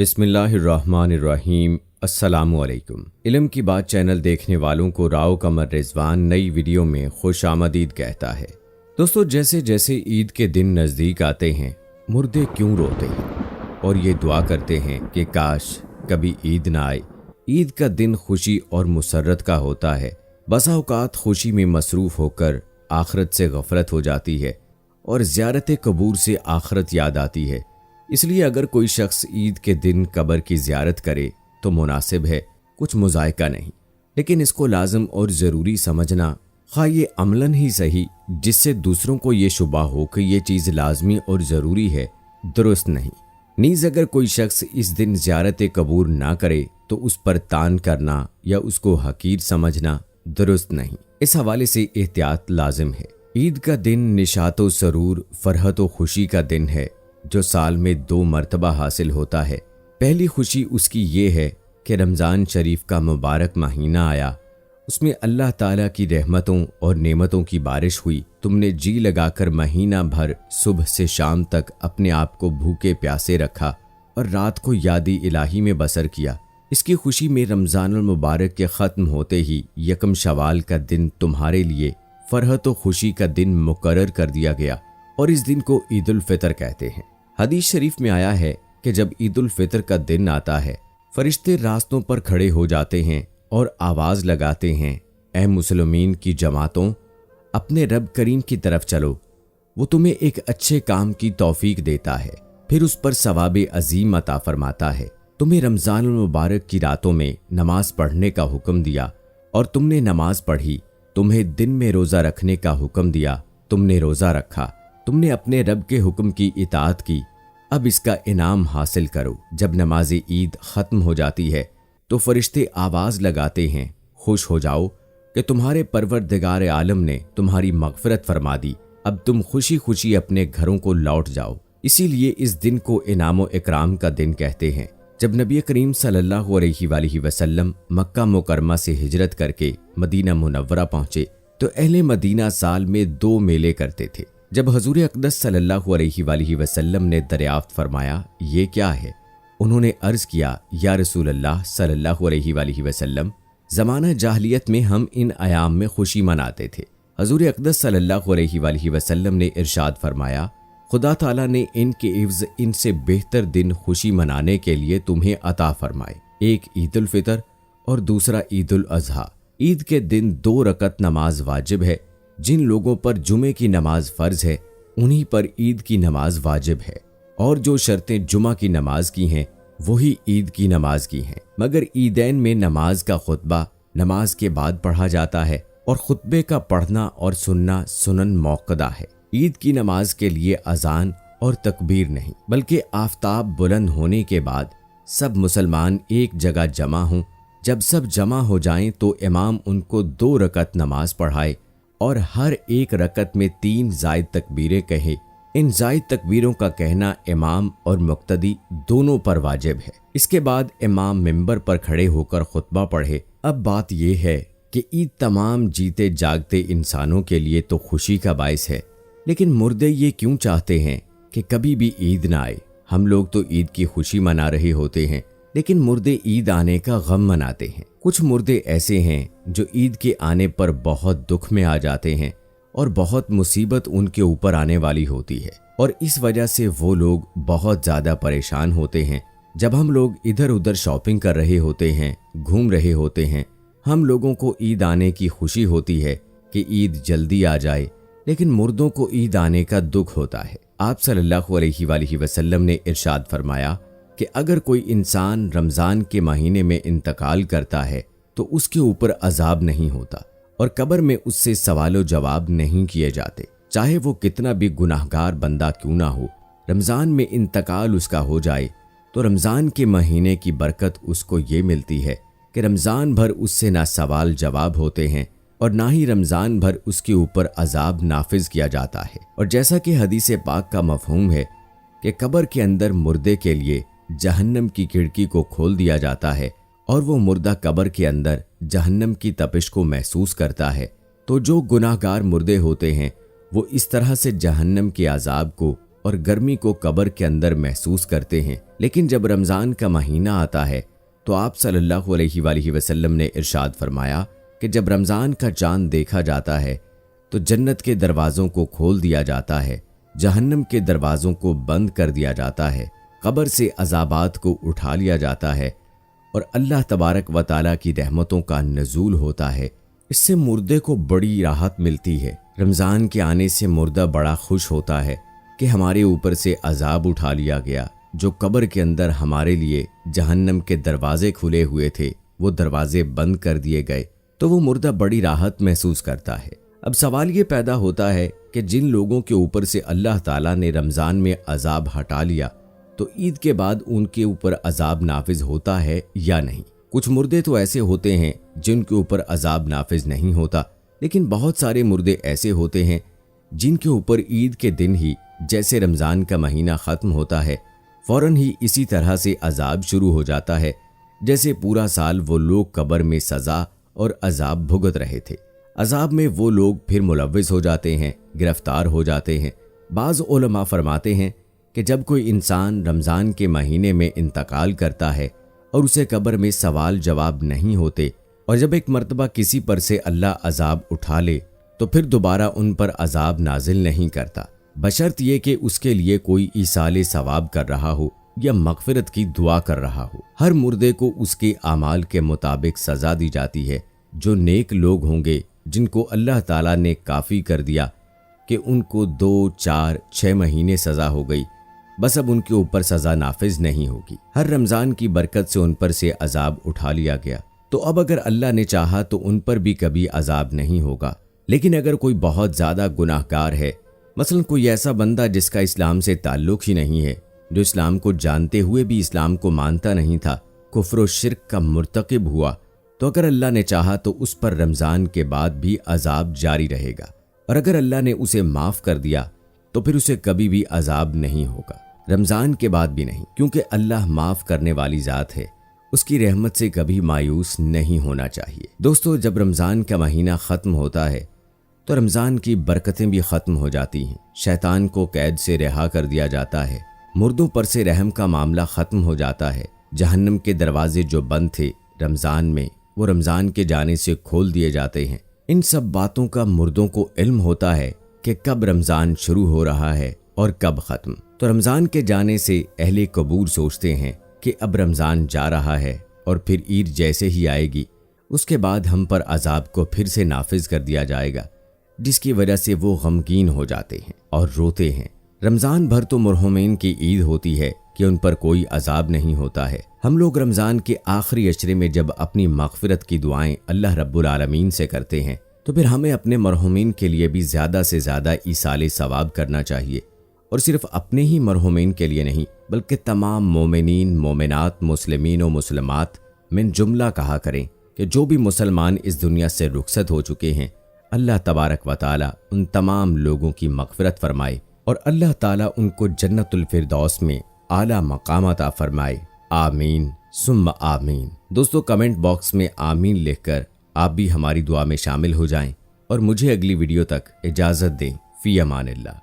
بسم اللہ الرحمن الرحیم۔ السلام علیکم۔ علم کی بات چینل دیکھنے والوں کو راؤ قمر رضوان نئی ویڈیو میں خوش آمدید کہتا ہے۔ دوستو، جیسے جیسے عید کے دن نزدیک آتے ہیں مردے کیوں روتے ہیں اور یہ دعا کرتے ہیں کہ کاش کبھی عید نہ آئے۔ عید کا دن خوشی اور مسرت کا ہوتا ہے۔ بسا اوقات خوشی میں مصروف ہو کر آخرت سے غفلت ہو جاتی ہے اور زیارت قبور سے آخرت یاد آتی ہے۔ اس لیے اگر کوئی شخص عید کے دن قبر کی زیارت کرے تو مناسب ہے، کچھ مذائقہ نہیں، لیکن اس کو لازم اور ضروری سمجھنا، خواہ یہ عملاً ہی صحیح جس سے دوسروں کو یہ شبہ ہو کہ یہ چیز لازمی اور ضروری ہے، درست نہیں۔ نیز اگر کوئی شخص اس دن زیارت قبور نہ کرے تو اس پر تان کرنا یا اس کو حقیر سمجھنا درست نہیں۔ اس حوالے سے احتیاط لازم ہے۔ عید کا دن نشاط و سرور، فرحت و خوشی کا دن ہے جو سال میں 2 مرتبہ حاصل ہوتا ہے۔ پہلی خوشی اس کی یہ ہے کہ رمضان شریف کا مبارک مہینہ آیا، اس میں اللہ تعالیٰ کی رحمتوں اور نعمتوں کی بارش ہوئی۔ تم نے جی لگا کر مہینہ بھر صبح سے شام تک اپنے آپ کو بھوکے پیاسے رکھا اور رات کو یادی الہی میں بسر کیا۔ اس کی خوشی میں رمضان المبارک کے ختم ہوتے ہی یکم شوال کا دن تمہارے لیے فرحت و خوشی کا دن مقرر کر دیا گیا اور اس دن کو عید الفطر کہتے ہیں۔ حدیث شریف میں آیا ہے کہ جب عید الفطر کا دن آتا ہے، فرشتے راستوں پر کھڑے ہو جاتے ہیں اور آواز لگاتے ہیں، اے مسلمین کی جماعتوں، اپنے رب کریم کی طرف چلو، وہ تمہیں ایک اچھے کام کی توفیق دیتا ہے، پھر اس پر ثواب عظیم عطا فرماتا ہے۔ تمہیں رمضان المبارک کی راتوں میں نماز پڑھنے کا حکم دیا اور تم نے نماز پڑھی، تمہیں دن میں روزہ رکھنے کا حکم دیا، تم نے روزہ رکھا، تم نے اپنے رب کے حکم کی اطاعت کی، اب اس کا انعام حاصل کرو۔ جب نماز عید ختم ہو جاتی ہے تو فرشتے آواز لگاتے ہیں، خوش ہو جاؤ کہ تمہارے پروردگار عالم نے تمہاری مغفرت فرما دی، اب تم خوشی خوشی اپنے گھروں کو لوٹ جاؤ۔ اسی لیے اس دن کو انعام و اکرام کا دن کہتے ہیں۔ جب نبی کریم صلی اللہ علیہ وآلہ وسلم مکہ مکرمہ سے ہجرت کر کے مدینہ منورہ پہنچے تو اہل مدینہ سال میں 2 میلے کرتے تھے۔ جب حضور اقدس صلی اللہ علیہ وآلہ وسلم نے دریافت فرمایا یہ کیا ہے، انہوں نے عرض کیا، یا رسول اللہ صلی اللہ علیہ وآلہ وسلم، زمانہ جاہلیت میں ہم ان ایام میں خوشی مناتے تھے۔ حضور اقدس صلی اللہ علیہ وآلہ وسلم نے ارشاد فرمایا، خدا تعالیٰ نے ان کے عوض ان سے بہتر دن خوشی منانے کے لیے تمہیں عطا فرمائے، ایک عید الفطر اور دوسرا عید الاضحیٰ۔ عید کے دن 2 رکعت نماز واجب ہے۔ جن لوگوں پر جمعے کی نماز فرض ہے انہی پر عید کی نماز واجب ہے، اور جو شرطیں جمعہ کی نماز کی ہیں وہی عید کی نماز کی ہیں، مگر عیدین میں نماز کا خطبہ نماز کے بعد پڑھا جاتا ہے اور خطبے کا پڑھنا اور سننا سنن موقدہ ہے۔ عید کی نماز کے لیے اذان اور تکبیر نہیں، بلکہ آفتاب بلند ہونے کے بعد سب مسلمان ایک جگہ جمع ہوں۔ جب سب جمع ہو جائیں تو امام ان کو 2 رکعت نماز پڑھائے اور ہر ایک رکعت میں 3 زائد تکبیریں کہے۔ ان زائد تکبیروں کا کہنا امام اور مقتدی دونوں پر واجب ہے۔ اس کے بعد امام منبر پر کھڑے ہو کر خطبہ پڑھے۔ اب بات یہ ہے کہ عید تمام جیتے جاگتے انسانوں کے لیے تو خوشی کا باعث ہے، لیکن مردے یہ کیوں چاہتے ہیں کہ کبھی بھی عید نہ آئے؟ ہم لوگ تو عید کی خوشی منا رہے ہوتے ہیں، لیکن مردے عید آنے کا غم مناتے ہیں۔ کچھ مردے ایسے ہیں جو عید کے آنے پر بہت دکھ میں آ جاتے ہیں اور بہت مصیبت ان کے اوپر آنے والی ہوتی ہے، اور اس وجہ سے وہ لوگ بہت زیادہ پریشان ہوتے ہیں۔ جب ہم لوگ ادھر ادھر شاپنگ کر رہے ہوتے ہیں، گھوم رہے ہوتے ہیں، ہم لوگوں کو عید آنے کی خوشی ہوتی ہے کہ عید جلدی آ جائے، لیکن مردوں کو عید آنے کا دکھ ہوتا ہے۔ آپ صلی اللہ علیہ وآلہ وسلم نے ارشاد فرمایا کہ اگر کوئی انسان رمضان کے مہینے میں انتقال کرتا ہے تو اس کے اوپر عذاب نہیں ہوتا اور قبر میں اس سے سوال و جواب نہیں کیے جاتے، چاہے وہ کتنا بھی گناہگار بندہ کیوں نہ ہو۔ رمضان میں انتقال اس کا ہو جائے تو رمضان کے مہینے کی برکت اس کو یہ ملتی ہے کہ رمضان بھر اس سے نہ سوال جواب ہوتے ہیں اور نہ ہی رمضان بھر اس کے اوپر عذاب نافذ کیا جاتا ہے۔ اور جیسا کہ حدیث پاک کا مفہوم ہے کہ قبر کے اندر مردے کے لیے جہنم کی کھڑکی کو کھول دیا جاتا ہے اور وہ مردہ قبر کے اندر جہنم کی تپش کو محسوس کرتا ہے، تو جو گناہگار مردے ہوتے ہیں وہ اس طرح سے جہنم کے عذاب کو اور گرمی کو قبر کے اندر محسوس کرتے ہیں لیکن جب رمضان کا مہینہ آتا ہے تو آپ صلی اللہ علیہ وآلہ وسلم نے ارشاد فرمایا کہ جب رمضان کا چاند دیکھا جاتا ہے تو جنت کے دروازوں کو کھول دیا جاتا ہے، جہنم کے دروازوں کو بند کر دیا جاتا ہے، قبر سے عذابات کو اٹھا لیا جاتا ہے اور اللہ تبارک و تعالیٰ کی رحمتوں کا نزول ہوتا ہے۔ اس سے مردے کو بڑی راحت ملتی ہے۔ رمضان کے آنے سے مردہ بڑا خوش ہوتا ہے کہ ہمارے اوپر سے عذاب اٹھا لیا گیا، جو قبر کے اندر ہمارے لیے جہنم کے دروازے کھلے ہوئے تھے وہ دروازے بند کر دیے گئے، تو وہ مردہ بڑی راحت محسوس کرتا ہے۔ اب سوال یہ پیدا ہوتا ہے کہ جن لوگوں کے اوپر سے اللہ تعالیٰ نے رمضان میں عذاب ہٹا لیا تو عید کے بعد ان کے اوپر عذاب نافذ ہوتا ہے یا نہیں؟ کچھ مردے تو ایسے ہوتے ہیں جن کے اوپر عذاب نافذ نہیں ہوتا، لیکن بہت سارے مردے ایسے ہوتے ہیں جن کے اوپر عید کے دن ہی جیسے رمضان کا مہینہ ختم ہوتا ہے فوراً ہی اسی طرح سے عذاب شروع ہو جاتا ہے جیسے پورا سال وہ لوگ قبر میں سزا اور عذاب بھگت رہے تھے۔ عذاب میں وہ لوگ پھر ملوث ہو جاتے ہیں، گرفتار ہو جاتے ہیں۔ بعض علماء فرماتے ہیں کہ جب کوئی انسان رمضان کے مہینے میں انتقال کرتا ہے اور اسے قبر میں سوال جواب نہیں ہوتے، اور جب ایک مرتبہ کسی پر سے اللہ عذاب اٹھا لے تو پھر دوبارہ ان پر عذاب نازل نہیں کرتا، بشرط یہ کہ اس کے لیے کوئی ایصال ثواب کر رہا ہو یا مغفرت کی دعا کر رہا ہو۔ ہر مردے کو اس کے اعمال کے مطابق سزا دی جاتی ہے۔ جو نیک لوگ ہوں گے جن کو اللہ تعالیٰ نے کافی کر دیا کہ ان کو 2، 4، 6 مہینے سزا ہو گئی، بس اب ان کے اوپر سزا نافذ نہیں ہوگی۔ ہر رمضان کی برکت سے ان پر سے عذاب اٹھا لیا گیا، تو اب اگر اللہ نے چاہا تو ان پر بھی کبھی عذاب نہیں ہوگا۔ لیکن اگر کوئی بہت زیادہ گناہ گار ہے، مثلا کوئی ایسا بندہ جس کا اسلام سے تعلق ہی نہیں ہے، جو اسلام کو جانتے ہوئے بھی اسلام کو مانتا نہیں تھا، کفر و شرک کا مرتکب ہوا، تو اگر اللہ نے چاہا تو اس پر رمضان کے بعد بھی عذاب جاری رہے گا، اور اگر اللہ نے اسے معاف کر دیا تو پھر اسے کبھی بھی عذاب نہیں ہوگا، رمضان کے بعد بھی نہیں، کیونکہ اللہ معاف کرنے والی ذات ہے، اس کی رحمت سے کبھی مایوس نہیں ہونا چاہیے۔ دوستو، جب رمضان کا مہینہ ختم ہوتا ہے تو رمضان کی برکتیں بھی ختم ہو جاتی ہیں، شیطان کو قید سے رہا کر دیا جاتا ہے، مردوں پر سے رحم کا معاملہ ختم ہو جاتا ہے، جہنم کے دروازے جو بند تھے رمضان میں وہ رمضان کے جانے سے کھول دیے جاتے ہیں۔ ان سب باتوں کا مردوں کو علم ہوتا ہے کہ کب رمضان شروع ہو رہا ہے اور کب ختم۔ تو رمضان کے جانے سے اہل قبور سوچتے ہیں کہ اب رمضان جا رہا ہے اور پھر عید جیسے ہی آئے گی اس کے بعد ہم پر عذاب کو پھر سے نافذ کر دیا جائے گا، جس کی وجہ سے وہ غمگین ہو جاتے ہیں اور روتے ہیں۔ رمضان بھر تو مرحومین کی عید ہوتی ہے کہ ان پر کوئی عذاب نہیں ہوتا ہے۔ ہم لوگ رمضان کے آخری عشرے میں جب اپنی مغفرت کی دعائیں اللہ رب العالمین سے کرتے ہیں تو پھر ہمیں اپنے مرحومین کے لیے بھی زیادہ سے زیادہ ایصال ثواب کرنا چاہیے، اور صرف اپنے ہی مرحومین کے لیے نہیں بلکہ تمام مومنین، مومنات، مسلمین و مسلمات من جملہ کہا کریں کہ جو بھی مسلمان اس دنیا سے رخصت ہو چکے ہیں، اللہ تبارک و تعالی ان تمام لوگوں کی مغفرت فرمائے اور اللہ تعالی ان کو جنت الفردوس میں اعلیٰ مقام عطا فرمائے۔ آمین ثم آمین۔ دوستو، کمنٹ باکس میں آمین لکھ کر آپ بھی ہماری دعا میں شامل ہو جائیں اور مجھے اگلی ویڈیو تک اجازت دیں۔ فی امان اللہ۔